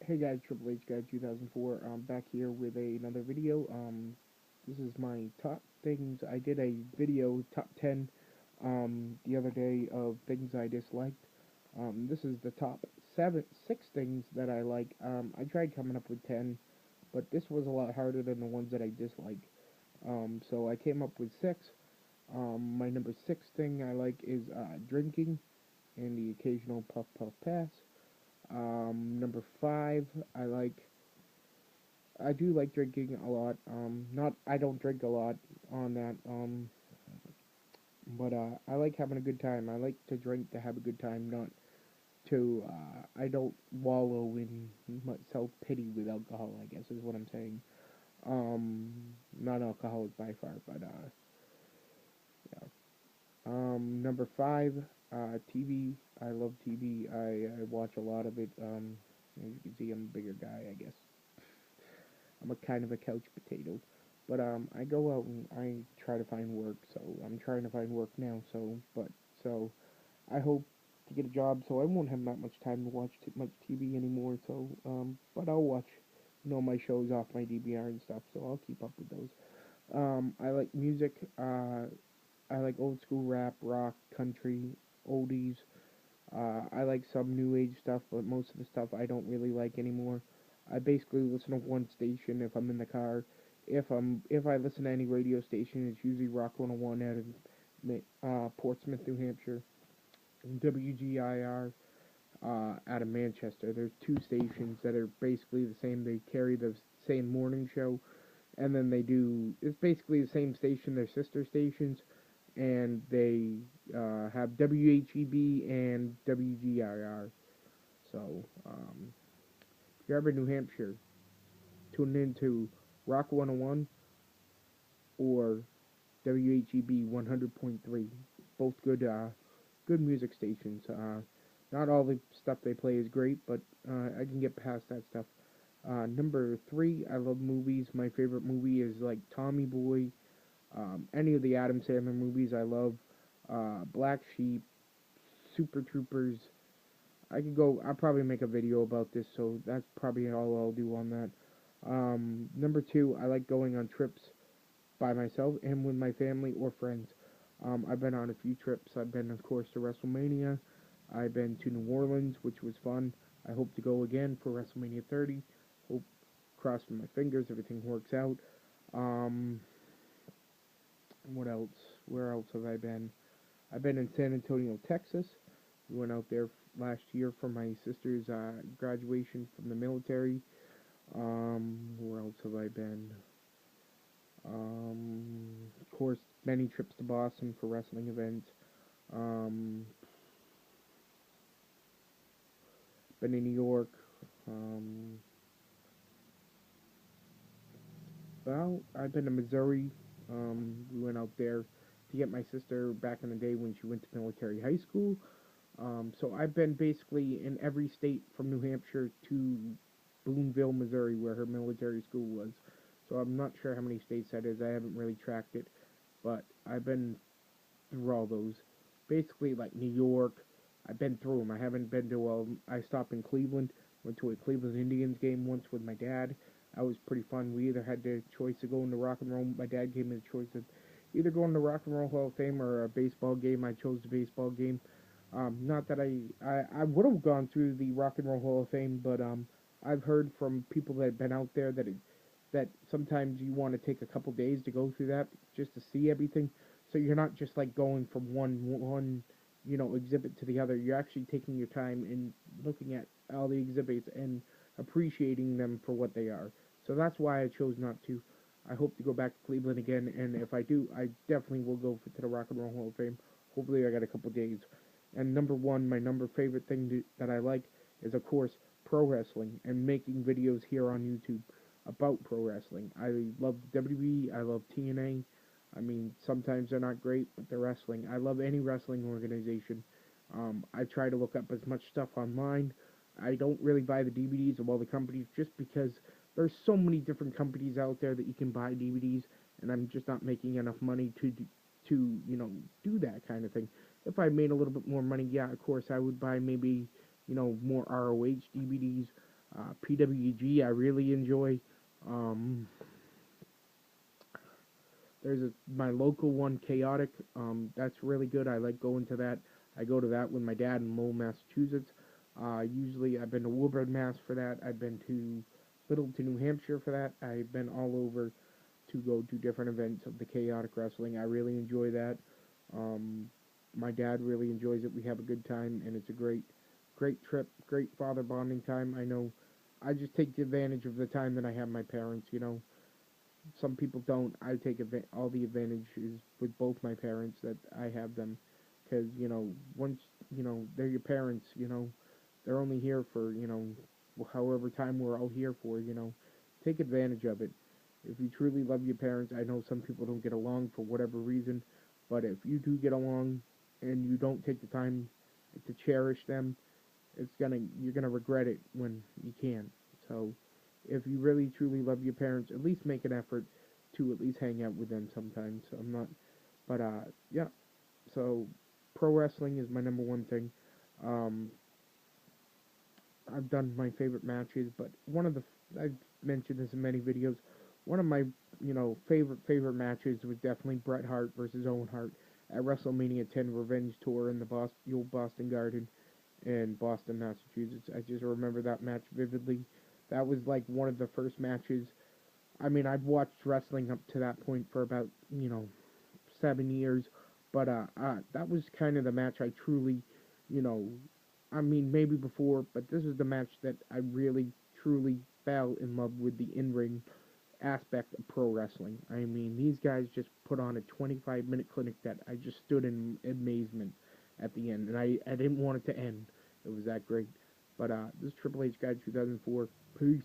Hey guys, Triple H Guy 2004. I'm back here with another video. This is my top things. I did a video top 10 the other day of things I disliked. This is the top 6 things that I like. I tried coming up with 10, but this was a lot harder than the ones that I dislike. So I came up with 6. My number 6 thing I like is drinking and the occasional puff puff pass. Number 5, I do like drinking a lot. Not I don't drink a lot on that. But I like having a good time. I like to drink to have a good time, not to. I don't wallow in self pity with alcohol. I guess is what I'm saying. Um, Not alcoholic by far, but yeah. Number 5, TV. I love TV. I watch a lot of it. As you can see, I'm a bigger guy. I guess I'm a kind of a couch potato. But I go out and I try to find work. So I'm trying to find work now. So I hope to get a job. So I won't have that much time to watch much TV anymore. So but I'll watch, my shows off my DVR and stuff. So I'll keep up with those. I like music. I like old school rap, rock, country, oldies. I like some new age stuff, but most of the stuff I don't really like anymore. I basically listen to one station if I'm in the car. If I listen to any radio station, it's usually Rock 101 out of Portsmouth, New Hampshire, and WGIR out of Manchester. There's two stations that are basically the same. They carry the same morning show, and then they do. It's basically the same station. They're sister stations, and they have WHEB and WGIR. So, if you're ever in New Hampshire, tune into Rock 101 or WHEB 100.3. Both good music stations. Not all the stuff they play is great, but I can get past that stuff. Number 3, I love movies. My favorite movie is like Tommy Boy. Any of the Adam Sandler movies I love. Black Sheep, Super Troopers. I'll probably make a video about this, so that's probably all I'll do on that. Number 2, I like going on trips by myself and with my family or friends. I've been on a few trips. I've been, of course, to WrestleMania. I've been to New Orleans, which was fun. I hope to go again for WrestleMania 30. Hope, crossing my fingers, everything works out. Um, what else? Where else have I been? I've been in San Antonio, Texas. We went out there last year for my sister's graduation from the military. Where else have I been? Of course, many trips to Boston for wrestling events. Um, been in New York. Um, I've been to Missouri. We went out there to get my sister back in the day when she went to military high school. So I've been basically in every state from New Hampshire to Boonville, Missouri, where her military school was. So I'm not sure how many states that is. I haven't really tracked it, but I've been through all those. Basically, like New York, I've been through them. I haven't been to. I stopped in Cleveland. Went to a Cleveland Indians game once with my dad. That was pretty fun. We either had the choice of going to Rock and Roll. My dad gave me the choice of either going to Rock and Roll Hall of Fame or a baseball game. I chose the baseball game. Not that I would have gone through the Rock and Roll Hall of Fame, but I've heard from people that have been out there that sometimes you want to take a couple days to go through that just to see everything. So you're not just like going from one exhibit to the other. You're actually taking your time and looking at all the exhibits and appreciating them for what they are. So that's why I chose not to. I hope to go back to Cleveland again, and if I do, I definitely will go to the Rock and Roll Hall of Fame. Hopefully, I got a couple days. And number one, my number favorite thing that I like is, of course, pro wrestling and making videos here on YouTube about pro wrestling. I love WWE. I love TNA. I mean, sometimes they're not great, but they're wrestling. I love any wrestling organization. I try to look up as much stuff online. I don't really buy the DVDs of all the companies just because there's so many different companies out there that you can buy DVDs, and I'm just not making enough money to do that kind of thing. If I made a little bit more money, yeah, of course I would buy maybe more ROH DVDs. PWG I really enjoy. Um, there's my local one, Chaotic. That's really good. I like going to that. I go to that with my dad in Lowell, Massachusetts. Usually, I've been to Woburn, Mass for that. I've been to Littleton, New Hampshire for that. I've been all over to go to different events of the Chaotic Wrestling. I really enjoy that. Um, my dad really enjoys it. We have a good time, and it's a great trip, great father bonding time. I know I just take advantage of the time that I have my parents. Some people don't. I take all the advantages with both my parents that I have them, because once they're your parents, they're only here for however time we're all here for. Take advantage of it. If you truly love your parents, I know some people don't get along for whatever reason, but if you do get along and you don't take the time to cherish them, you're gonna regret it when you can't. So if you really truly love your parents, at least make an effort to at least hang out with them sometimes. I'm not, but yeah. So pro wrestling is my number one thing. Um, I've done my favorite matches, but I've mentioned this in many videos. One of my favorite matches was definitely Bret Hart versus Owen Hart at WrestleMania 10 Revenge Tour in the old Boston Garden in Boston, Massachusetts. I just remember that match vividly. That was like one of the first matches. I mean, I've watched wrestling up to that point for about 7 years, but that was kind of the match I truly, you know, I mean maybe before, but this is the match that I really truly fell in love with the in-ring aspect of pro wrestling. I mean, these guys just put on a 25-minute clinic that I just stood in amazement at the end, and I didn't want it to end. It was that great. But this is Triple H Guy 2004. Peace.